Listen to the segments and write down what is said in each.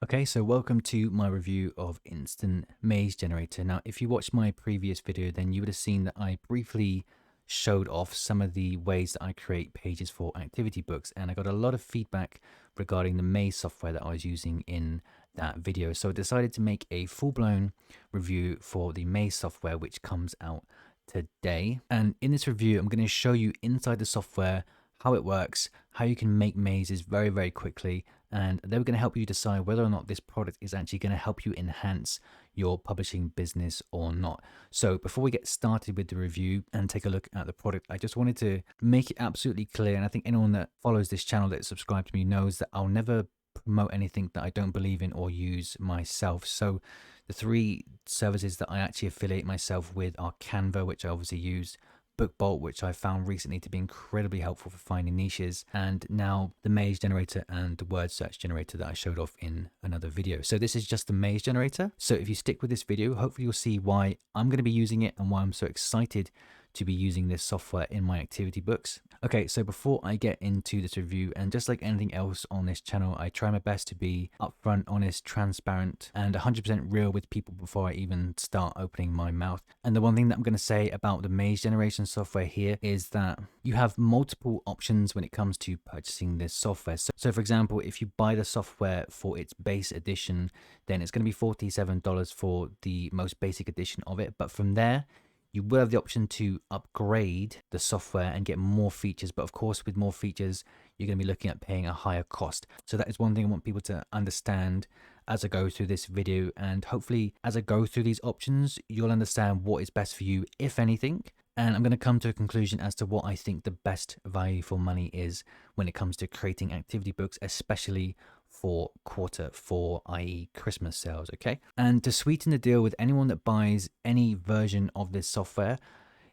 Okay, so welcome to my review of Instant Maze Generator. Now, if you watched my previous video, then you would have seen that I briefly showed off some of the ways that I create pages for activity books, and I got a lot of feedback regarding the Maze software that I was using in that video. So I decided to make a full-blown review for the Maze software, which comes out today. And in this review, I'm going to show you inside the software how it works, how you can make mazes very, very quickly, and they're going to help you decide whether or not this product is actually going to help you enhance your publishing business or not. So before we get started with the review and take a look at the product, I just wanted to make it absolutely clear, and I think anyone that follows this channel that subscribed to me knows that I'll never promote anything that I don't believe in or use myself. So the three services that I actually affiliate myself with are Canva, which I obviously use, BookBolt, which I found recently to be incredibly helpful for finding niches, and now the maze generator and the word search generator that I showed off in another video. So this is just the maze generator. So if you stick with this video, hopefully you'll see why I'm going to be using it and why I'm so excited to be using this software in my activity books. Okay, so before I get into this review, and just like anything else on this channel, I try my best to be upfront, honest, transparent, and 100% real with people before I even start opening my mouth. And the one thing that I'm going to say about the maze generation software here is that you have multiple options when it comes to purchasing this software. So for example, if you buy the software for its base edition, then it's going to be $47 for the most basic edition of it. But from there, you will have the option to upgrade the software and get more features. But of course, with more features, you're going to be looking at paying a higher cost. So that is one thing I want people to understand as I go through this video. And hopefully, as I go through these options, you'll understand what is best for you, if anything. And I'm going to come to a conclusion as to what I think the best value for money is when it comes to creating activity books, especially for Q4, i.e. Christmas sales, okay? And to sweeten the deal with anyone that buys any version of this software,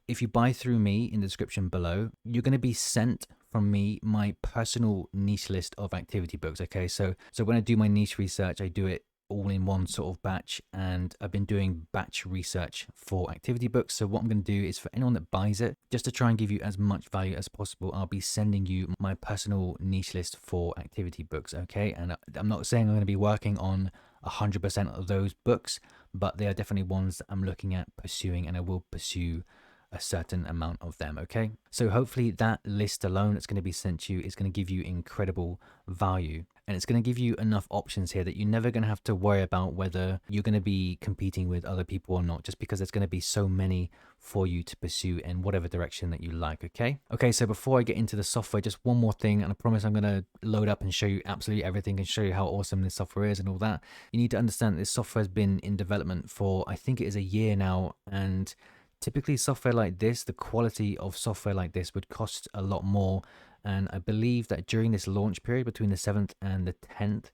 if you buy through me in the description below, you're going to be sent from me my personal niche list of activity books, okay? So when I do my niche research, I do it all in one sort of batch, and I've been doing batch research for activity books. So what I'm going to do is, for anyone that buys it, just to try and give you as much value as possible, I'll be sending you my personal niche list for activity books, okay? And I'm not saying I'm going to be working on 100% of those books, but they are definitely ones that I'm looking at pursuing, and I will pursue a certain amount of them, okay? So hopefully that list alone that's going to be sent to you is going to give you incredible value, and it's going to give you enough options here that you're never going to have to worry about whether you're going to be competing with other people or not, just because there's going to be so many for you to pursue in whatever direction that you like, okay? Okay, so before I get into the software, just one more thing, and I promise I'm going to load up and show you absolutely everything and show you how awesome this software is and all that. You need to understand that this software has been in development for, I think it is a year now, and typically software like this, the quality of software like this would cost a lot more. And I believe that during this launch period between the 7th and the 10th,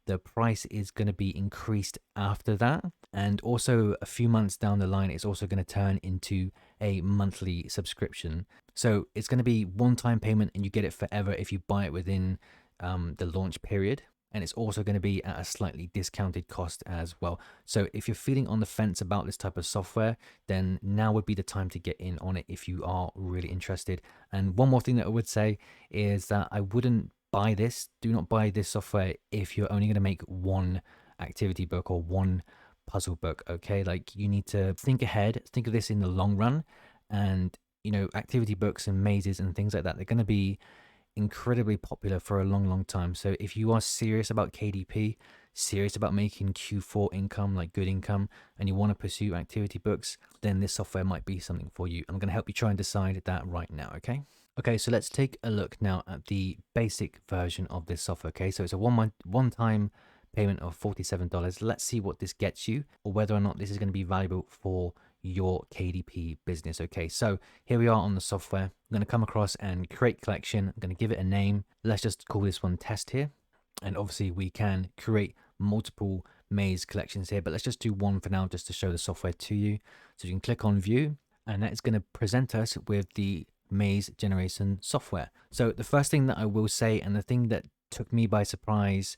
the price is going to be increased after that. And also a few months down the line, it's also going to turn into a monthly subscription. So it's going to be one-time payment and you get it forever if you buy it within the launch period. And it's also going to be at a slightly discounted cost as well. So if you're feeling on the fence about this type of software, then now would be the time to get in on it if you are really interested. And one more thing that I would say is that I wouldn't buy this. Do not buy this software if you're only going to make one activity book or one puzzle book, okay? Like, you need to think ahead, think of this in the long run. And, you know, activity books and mazes and things like that, they're going to be incredibly popular for a long time. So if you are serious about KDP, serious about making Q4 income, like good income, and you want to pursue activity books, then this software might be something for you. I'm going to help you try and decide that right now, okay? Okay, so let's take a look now at the basic version of this software, okay? So it's a one-time payment of $47. Let's see what this gets you, or whether or not this is going to be valuable for your KDP business. Okay, so here we are on the software. I'm going to come across and create collection. I'm going to give it a name. Let's just call this one test here. And obviously we can create multiple maze collections here, but let's just do one for now just to show the software to you. So you can click on view, and that is going to present us with the maze generation software. So the first thing that I will say, and the thing that took me by surprise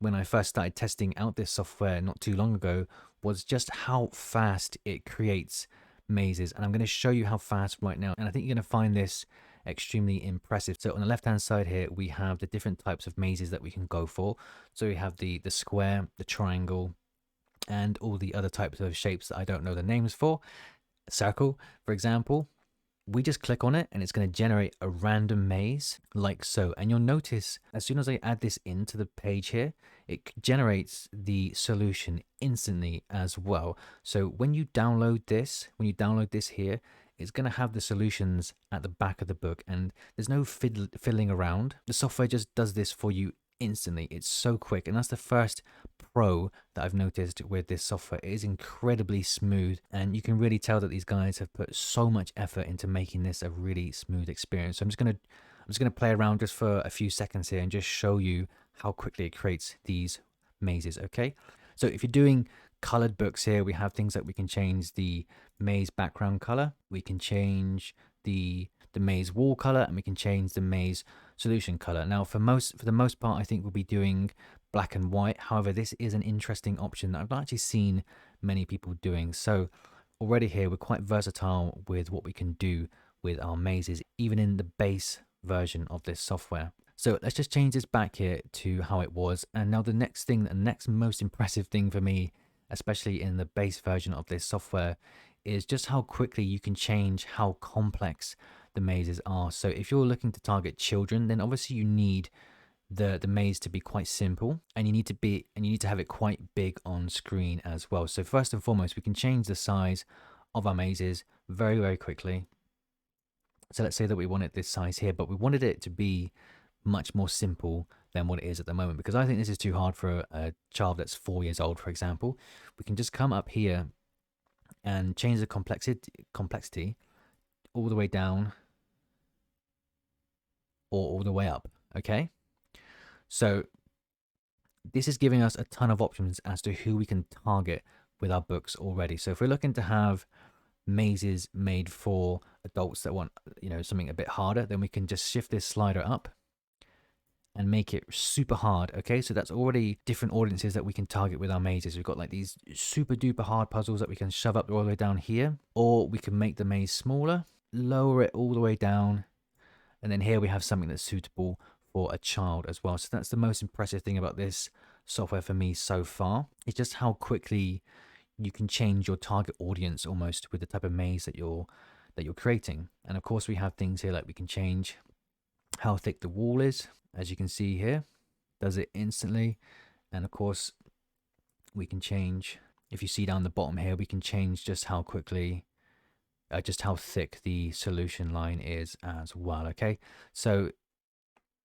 when I first started testing out this software not too long ago, was just how fast it creates mazes. And I'm going to show you how fast right now. And I think you're going to find this extremely impressive. So on the left hand side here, we have the different types of mazes that we can go for. So we have the square, the triangle, and all the other types of shapes that I don't know the names for. Circle, for example. We just click on it and it's going to generate a random maze like so. And you'll notice as soon as I add this into the page here, it generates the solution instantly as well. So when you download this here, it's going to have the solutions at the back of the book, and there's no fiddling around. The software just does this for you instantly. It's so quick, and that's the first pro that I've noticed with this software. It is incredibly smooth, and you can really tell that these guys have put so much effort into making this a really smooth experience. So I'm just gonna play around just for a few seconds here and just show you how quickly it creates these mazes. Okay, so if you're doing colored books here, we have things that we can change the maze background color, we can change the maze wall color, and we can change the maze solution color. Now for the most part, I think we'll be doing black and white. However, this is an interesting option that I've not actually seen many people doing. So already here, we're quite versatile with what we can do with our mazes, even in the base version of this software. So let's just change this back here to how it was. And now the next most impressive thing for me, especially in the base version of this software, is just how quickly you can change how complex the mazes are. So if you're looking to target children, then obviously you need the maze to be quite simple, and you need to have it quite big on screen as well. So first and foremost, we can change the size of our mazes very, very quickly. So let's say that we wanted this size here, but we wanted it to be much more simple than what it is at the moment, because I think this is too hard for a child that's 4 years old, for example. We can just come up here and change the complexity all the way down or all the way up. Okay, so this is giving us a ton of options as to who we can target with our books already. So if we're looking to have mazes made for adults that want, something a bit harder, then we can just shift this slider up and make it super hard. Okay, so that's already different audiences that we can target with our mazes. We've got like these super duper hard puzzles that we can shove up all the way down here, or we can make the maze smaller, lower it all the way down, and then here we have something that's suitable for a child as well. So that's the most impressive thing about this software for me so far. It's just how quickly you can change your target audience almost with the type of maze that you're creating. And of course we have things here like we can change how thick the wall is. As you can see here, does it instantly. And of course we can change, if you see down the bottom here, we can change just how quickly, just how thick the solution line is as well. Okay, so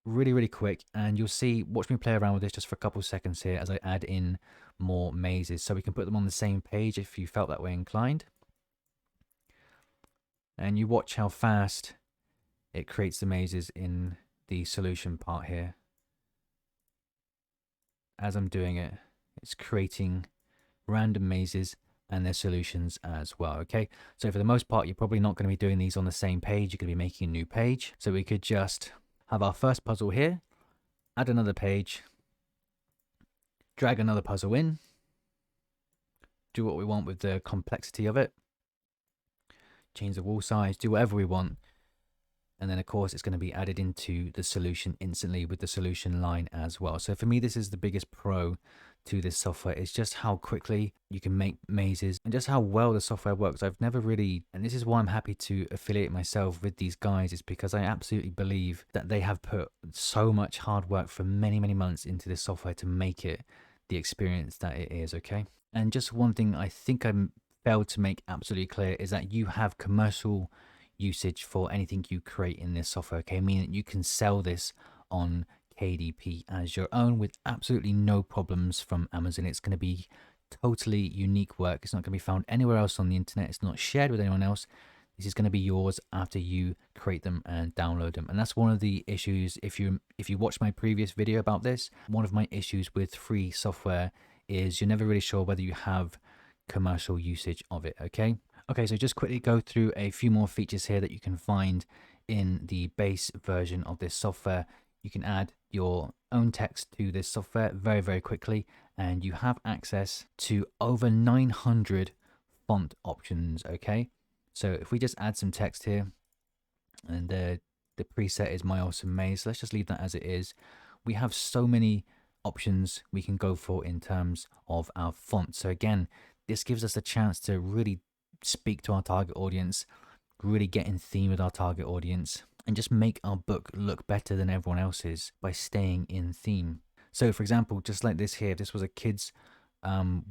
really, really quick, and you'll see, watch me play around with this just for a couple of seconds here as I add in more mazes, so we can put them on the same page if you felt that way inclined. And you watch how fast it creates the mazes in the solution part here. As I'm doing it, it's creating random mazes and their solutions as well. Okay, so for the most part, you're probably not going to be doing these on the same page. You're going to be making a new page. So we could just have our first puzzle here, add another page, drag another puzzle in, do what we want with the complexity of it, change the wall size, do whatever we want. And then of course it's going to be added into the solution instantly with the solution line as well. So for me, this is the biggest pro to this software, is just how quickly you can make mazes and just how well the software works. I've never really, and this is why I'm happy to affiliate myself with these guys, is because I absolutely believe that they have put so much hard work for many, many months into this software to make it the experience that it is. Okay. And just one thing I think I failed to make absolutely clear is that you have commercial usage for anything you create in this software. Okay, meaning you can sell this on KDP as your own with absolutely no problems from Amazon. It's going to be totally unique work. It's not going to be found anywhere else on the internet. It's not shared with anyone else. This is going to be yours after you create them and download them. And that's one of the issues. If you watch my previous video about this, one of my issues with free software is you're never really sure whether you have commercial usage of it. Okay, so just quickly go through a few more features here that you can find in the base version of this software. You can add your own text to this software very, very quickly, and you have access to over 900 font options. Okay, so if we just add some text here, and The preset is My Awesome Maze. So let's just leave that as it is. We have so many options we can go for in terms of our font. So again, this gives us a chance to really speak to our target audience, really get in theme with our target audience, and just make our book look better than everyone else's by staying in theme. So for example, just like this here, if this was a kid's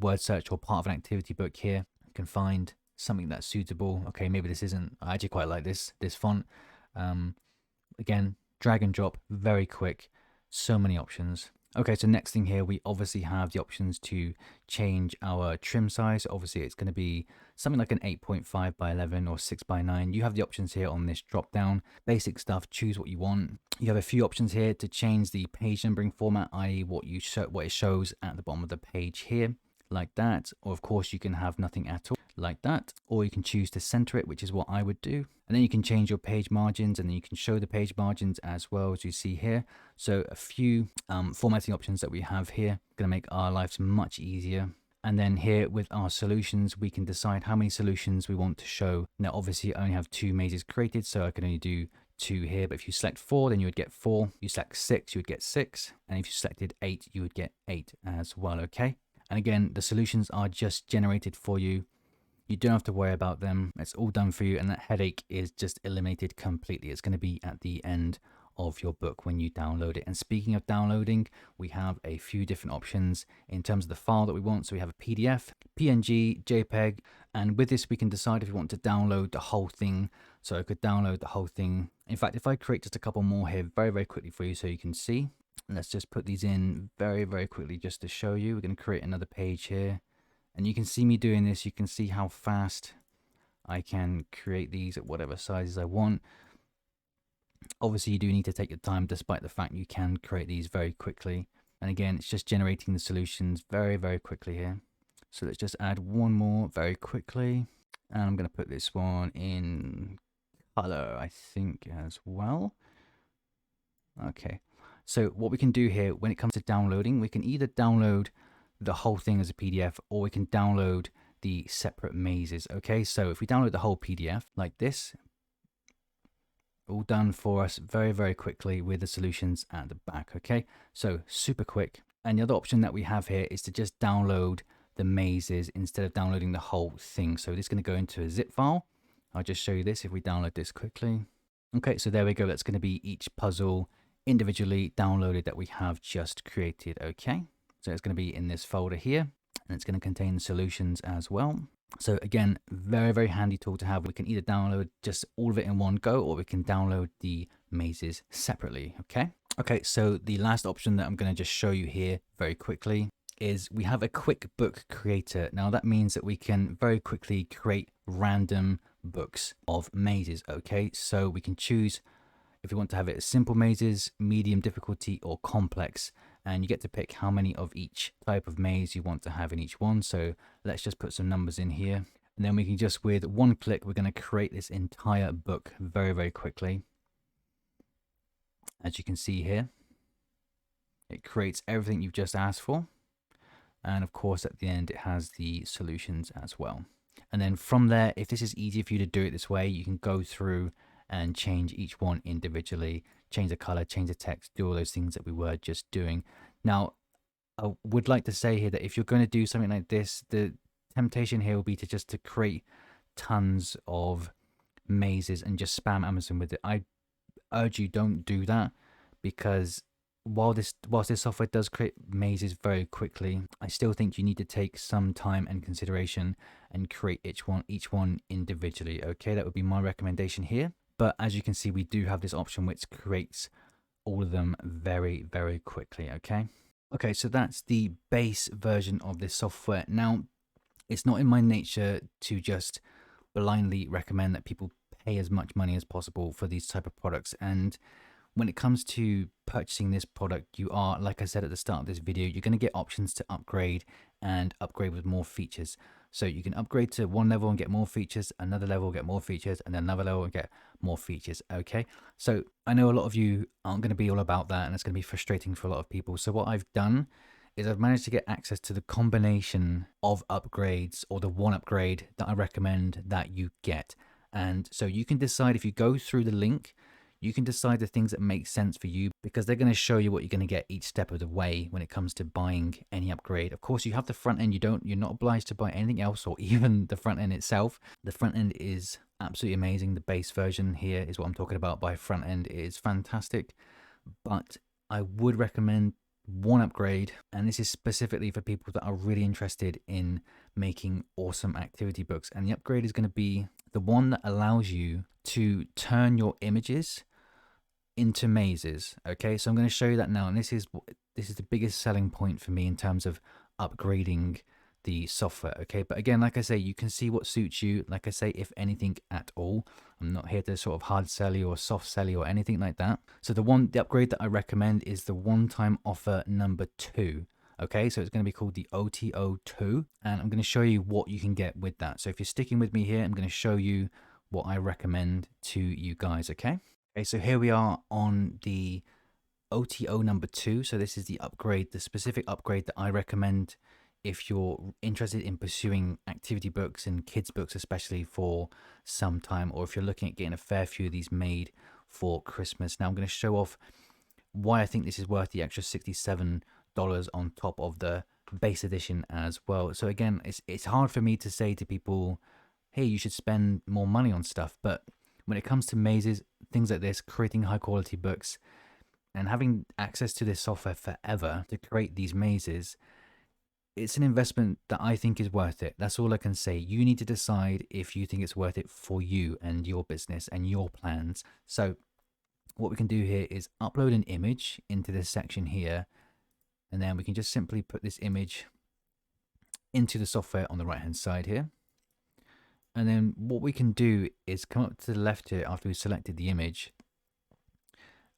word search or part of an activity book here, you can find something that's suitable. Okay, maybe this isn't, I actually quite like this font. Again, drag and drop, very quick, so many options. Okay, so next thing here, we obviously have the options to change our trim size. Obviously, it's going to be something like an 8.5 by 11 or 6 by 9. You have the options here on this drop down. Basic stuff, choose what you want. You have a few options here to change the page numbering format, i.e. what it shows at the bottom of the page here, like that. Or of course, you can have nothing at all, like that. Or you can choose to center it, which is what I would do. And then you can change your page margins, and then you can show the page margins as well, as you see here. So a few formatting options that we have here, going to make our lives much easier. And then here with our solutions, we can decide how many solutions we want to show. Now, obviously I only have 2 mazes created, so I can only do 2 here. But if you select 4, then you would get 4. You select 6, you would get 6. And if you selected 8, you would get 8 as well, okay? And again, the solutions are just generated for you. You don't have to worry about them. It's all done for you, and that headache is just eliminated completely. It's going to be at the end of your book when you download it. And speaking of downloading, we have a few different options in terms of the file that we want. So we have a PDF, PNG, JPEG, and with this we can decide if we want to download the whole thing. So I could download the whole thing. In fact, if I create just a couple more here very quickly for you so you can see. Let's just put these in very quickly just to show you. We're going to create another page here. And you can see me doing this. You can see how fast I can create these at whatever sizes I want. Obviously, you do need to take your time, despite the fact you can create these very quickly. And again, it's just generating the solutions very quickly here. So let's just add one more very quickly. And I'm going to put this one in color, I think, as well. Okay. So what we can do here, when it comes to downloading, we can either download the whole thing as a PDF, or we can download the separate mazes. Okay, so if we download the whole PDF like this, all done for us very quickly with the solutions at the back. Okay, so super quick. And the other option that we have here is to just download the mazes instead of downloading the whole thing. So this is going to go into a zip file. I'll just show you this if we download this quickly. Okay, so there we go. That's going to be each puzzle individually downloaded that we have just created. Okay. So it's going to be in this folder here, and it's going to contain the solutions as well. So again, very handy tool to have. We can either download just all of it in one go, or we can download the mazes separately. Okay, so the last option that I'm going to just show you here very quickly is we have a quick book creator. Now that means that we can very quickly create random books of mazes. Okay, so we can choose if we want to have it as simple mazes, medium difficulty, or complex. And you get to pick how many of each type of maze you want to have in each one. So let's just put some numbers in here. And then we can just, with one click, we're going to create this entire book very quickly. As you can see here, it creates everything you've just asked for. And of course, at the end, it has the solutions as well. And then from there, if this is easier for you to do it this way, you can go through and change each one individually, change the color, change the text, do all those things that we were just doing. Now, I would like to say here that if you're going to do something like this, the temptation here will be to create tons of mazes and just spam Amazon with it. I urge you, don't do that, because whilst this software does create mazes very quickly, I still think you need to take some time and consideration and create each one individually. Okay, that would be my recommendation here. But as you can see, we do have this option which creates all of them very quickly. Okay, so that's the base version of this software. Now, it's not in my nature to just blindly recommend that people pay as much money as possible for these type of products. And when it comes to purchasing this product, you are, like I said at the start of this video, you're going to get options to upgrade and upgrade with more features. So you can upgrade to one level and get more features, another level get more features, and then another level and get more features. Okay, so I know a lot of you aren't going to be all about that, and it's going to be frustrating for a lot of people. So what I've done is I've managed to get access to the combination of upgrades, or the one upgrade that I recommend that you get. And so you can decide, if you go through the link, You can decide the things that make sense for you because they're going to show you what you're going to get each step of the way when it comes to buying any upgrade. Of course, you have the front end. You're not obliged to buy anything else or even the front end itself. The front end is absolutely amazing. The base version here is what I'm talking about by front end. It is fantastic, but I would recommend one upgrade, and this is specifically for people that are really interested in making awesome activity books. And the upgrade is going to be the one that allows you to turn your images into mazes. Okay, so I'm going to show you that now, and this is the biggest selling point for me in terms of upgrading the software. Okay, but again, like I say, you can see what suits you. Like I say, if anything at all, I'm not here to sort of hard sell you or soft sell you or anything like that. So the upgrade that I recommend is the one-time offer number 2. Okay, so it's going to be called the OTO2, and I'm going to show you what you can get with that. So if you're sticking with me here, I'm going to show you what I recommend to you guys. Okay, so here we are on the OTO number 2. So this is the upgrade, the specific upgrade that I recommend if you're interested in pursuing activity books and kids books, especially for some time, or if you're looking at getting a fair few of these made for Christmas. Now I'm going to show off why I think this is worth the extra $67 on top of the base edition as well. So again, it's hard for me to say to people, hey, you should spend more money on stuff. But when it comes to mazes, things like this, creating high quality books and having access to this software forever to create these mazes, it's an investment that I think is worth it. That's all I can say. You need to decide if you think it's worth it for you and your business and your plans. So what we can do here is upload an image into this section here, and then we can just simply put this image into the software on the right hand side here. And then what we can do is come up to the left here after we've selected the image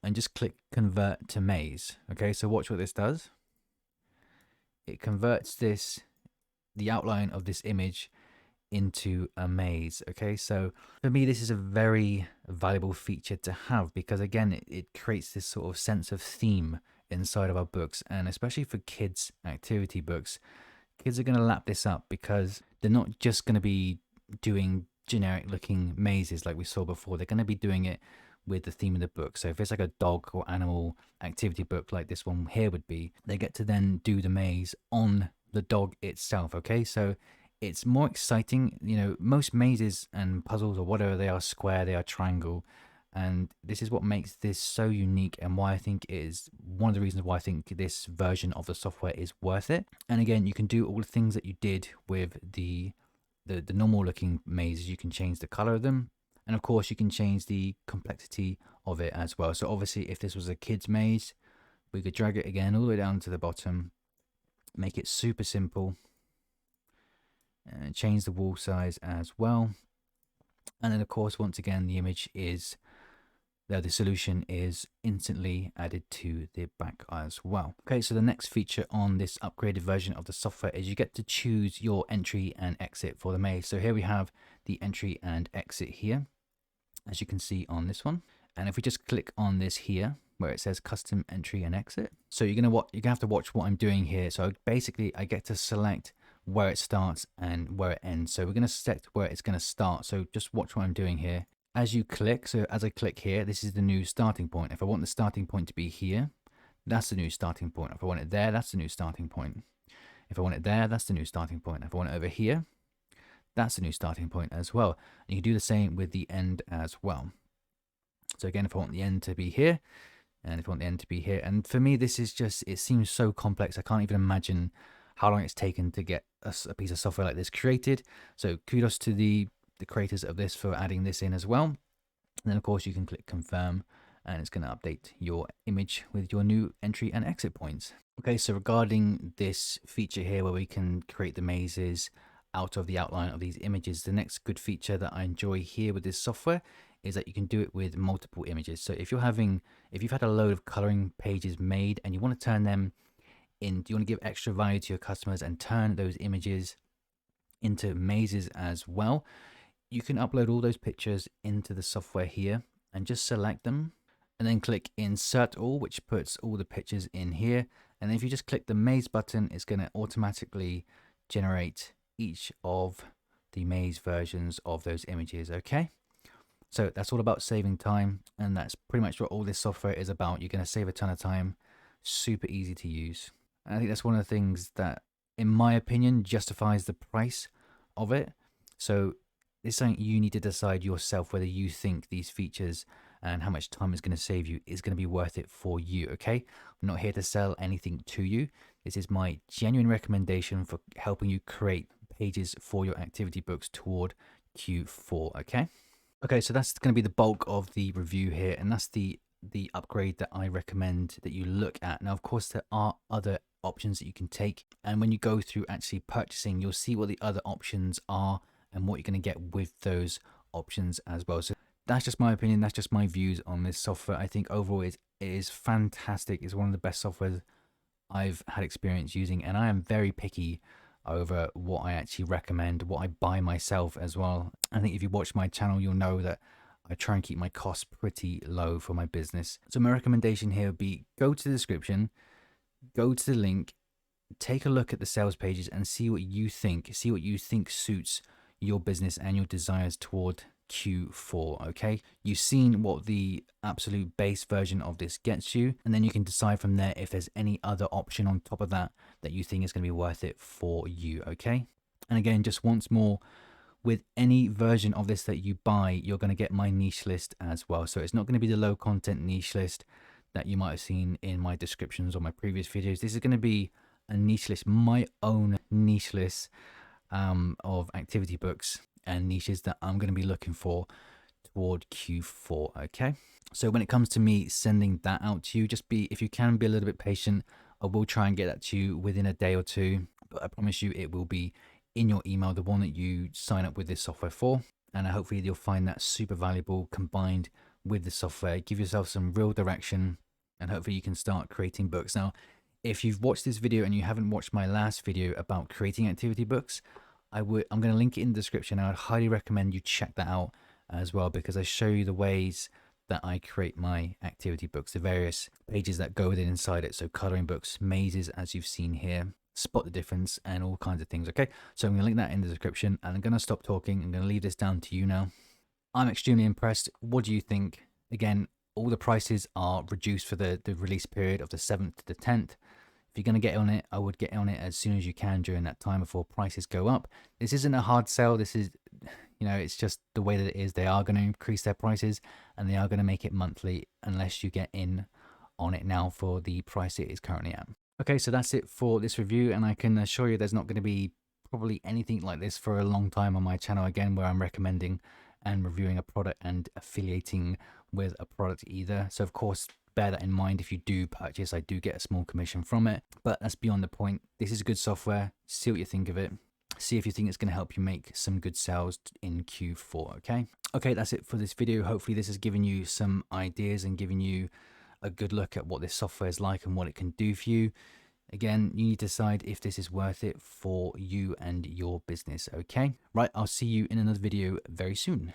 and just click convert to maze. Okay, so watch what this does. It converts the outline of this image into a maze. Okay, so for me, this is a very valuable feature to have because again, it creates this sort of sense of theme inside of our books, and especially for kids activity books, kids are going to lap this up because they're not just going to be doing generic looking mazes like we saw before. They're going to be doing it with the theme of the book. So if it's like a dog or animal activity book like this one here would be, they get to then do the maze on the dog itself. Okay, so it's more exciting. You know, most mazes and puzzles or whatever they are square, they are triangle, and this is what makes this so unique and why I think it is one of the reasons why I think this version of the software is worth it. And again, you can do all the things that you did with the normal looking mazes. You can change the color of them, and of course you can change the complexity of it as well. So obviously if this was a kid's maze, we could drag it again all the way down to the bottom, make it super simple, and change the wall size as well. And then of course, once again, the image is there, the solution is instantly added to the back as well. Okay, so the next feature on this upgraded version of the software is you get to choose your entry and exit for the maze. So here we have the entry and exit here, as you can see on this one. And if we just click on this here where it says custom entry and exit, so you're gonna have to watch what I'm doing here. So basically I get to select where it starts and where it ends. So we're going to select where it's going to start. So just watch what I'm doing here. As you click, so as I click here, this is the new starting point. If I want the starting point to be here, that's the new starting point. If I want it there, that's the new starting point. If I want it there, that's the new starting point. If I want it over here, that's the new starting point as well. And you can do the same with the end as well. So again, if I want the end to be here, and if I want the end to be here, and for me, this is just, it seems so complex. I can't even imagine how long it's taken to get a piece of software like this created. So kudos to the creators of this for adding this in as well. And then of course you can click confirm, and it's going to update your image with your new entry and exit points. Okay, so regarding this feature here where we can create the mazes out of the outline of these images, the next good feature that I enjoy here with this software is that you can do it with multiple images. So if you've had a load of coloring pages made and you want to turn them in, you want to give extra value to your customers and turn those images into mazes as well, you can upload all those pictures into the software here and just select them and then click insert all, which puts all the pictures in here. And if you just click the maze button, it's going to automatically generate each of the maze versions of those images. Okay, So that's all about saving time, and that's pretty much what all this software is about. You're going to save a ton of time, super easy to use. And I think that's one of the things that, in my opinion, justifies the price of it. So it's something you need to decide yourself whether you think these features and how much time it's going to save you is going to be worth it for you, okay? I'm not here to sell anything to you. This is my genuine recommendation for helping you create pages for your activity books toward Q4, okay? Okay, so that's going to be the bulk of the review here, and that's the upgrade that I recommend that you look at. Now, of course, there are other options that you can take, and when you go through actually purchasing, you'll see what the other options are and what you're going to get with those options as well. So that's just my opinion. That's just my views on this software. I think overall it is fantastic. It's one of the best softwares I've had experience using, and I am very picky over what I actually recommend, what I buy myself as well. I think if you watch my channel, you'll know that I try and keep my costs pretty low for my business. So my recommendation here would be go to the description, go to the link, take a look at the sales pages and see what you think suits your business and your desires toward Q4, okay? You've seen what the absolute base version of this gets you, and then you can decide from there if there's any other option on top of that that you think is going to be worth it for you, okay? And again, just once more, with any version of this that you buy, you're going to get my niche list as well. So it's not going to be the low content niche list that you might have seen in my descriptions or my previous videos. This is going to be a niche list, my own niche list of activity books and niches that I'm going to be looking for toward Q4, okay? So when it comes to me sending that out to you, just be, if you can, be a little bit patient. I will try and get that to you within a day or two, but I promise you it will be in your email, the one that you sign up with this software for. And hopefully you'll find that super valuable combined with the software. Give yourself some real direction, and hopefully you can start creating books. Now, if you've watched this video and you haven't watched my last video about creating activity books, I'm going to link it in the description. I would highly recommend you check that out as well, because I show you the ways that I create my activity books, the various pages that go within inside it. So coloring books, mazes, as you've seen here, spot the difference, and all kinds of things, okay? So I'm going to link that in the description, and I'm going to stop talking. I'm going to leave this down to you now. I'm extremely impressed. What do you think? Again, all the prices are reduced for the release period of the 7th to the 10th. If you're going to get on it, I would get on it as soon as you can during that time before prices go up. This isn't a hard sell. This is, you know, it's just the way that it is. They are going to increase their prices, and they are going to make it monthly unless you get in on it now for the price it is currently at. Okay, so that's it for this review, and I can assure you there's not going to be probably anything like this for a long time on my channel again, where I'm recommending and reviewing a product and affiliating with a product either. So of course, bear that in mind. If you do purchase, I do get a small commission from it, but that's beyond the point. This is good software. See what you think of it. See if you think it's going to help you make some good sales in Q4, okay? Okay, that's it for this video. Hopefully this has given you some ideas and given you a good look at what this software is like and what it can do for you. Again, you need to decide if this is worth it for you and your business, okay? Right, I'll see you in another video very soon.